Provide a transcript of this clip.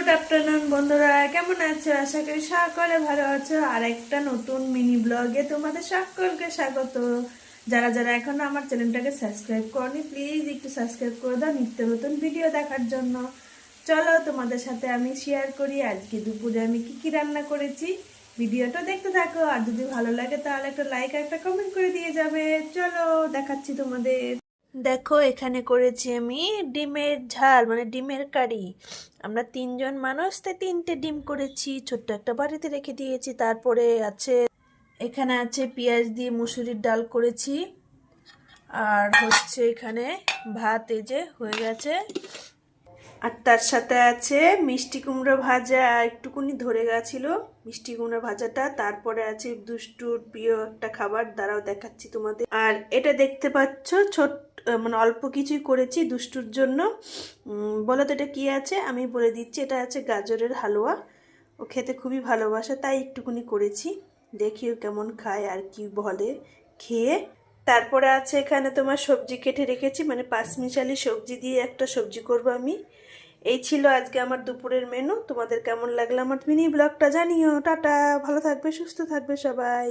Good afternoon বন্ধুরা, কেমন আছো? আশা করি সকলে ভালো আছো। আর একটা নতুন মিনি ব্লগে তোমাদের সকলকে স্বাগত। যারা যারা এখনো আমার চ্যানেলটাকে সাবস্ক্রাইব করনি, প্লিজ একটু সাবস্ক্রাইব করে দাও নিত্য নতুন ভিডিও দেখার জন্য। চলো তোমাদের সাথে আমি শেয়ার করি আজকে দুপুরে আমি কি কি রান্না করেছি। ভিডিওটা দেখতে থাকো, আর যদি ভালো লাগে তাহলে একটা লাইক আর একটা কমেন্ট করে দিয়ে যাবে। চলো দেখাচ্ছি তোমাদের। দেখো এখানে করেছি আমি ডিমের ঝাল, মানে ডিমের কারি। আমরা তিনজন মানুষ, তাই তিনটে ডিম করেছি, ছোট্ট একটা বাড়িতে রেখে দিয়েছি। তারপরে আছে, এখানে আছে পেঁয়াজ দিয়ে মুসুরির ডাল করেছি। আর হচ্ছে এখানে ভাত, এই যে হয়ে গেছে। আর তার সাথে আছে মিষ্টি কুমড়ো ভাজা, একটুকুনি ধরে গেছিল মিষ্টি কুমড়ো ভাজাটা। তারপরে আছে দুষ্টুর প্রিয় একটা খাবার, দাঁড়াও দেখাচ্ছি তোমাদের। আর এটা দেখতে পাচ্ছ ছোট, মানে অল্প কিছুই করেছি দুষ্টুর জন্য। বলো তো এটা কি আছে, আমি বলে দিচ্ছি। এটা আছে গাজরের হালুয়া, ও খেতে খুবই ভালোবাসে, তাই একটুকুনি করেছি। দেখিও কেমন খায় আর কি বলে খেয়ে। তারপরে আছে এখানে তোমার সবজি কেটে রেখেছি, মানে পাঁচমিশালি সবজি দিয়ে একটা সবজি করব আমি। এই ছিল আজকে আমার দুপুরের মেনু। তোমাদের কেমন লাগলো আমার মিনি ব্লগটা জানিও। টাটা, ভালো থাকবে, সুস্থ থাকবে সবাই।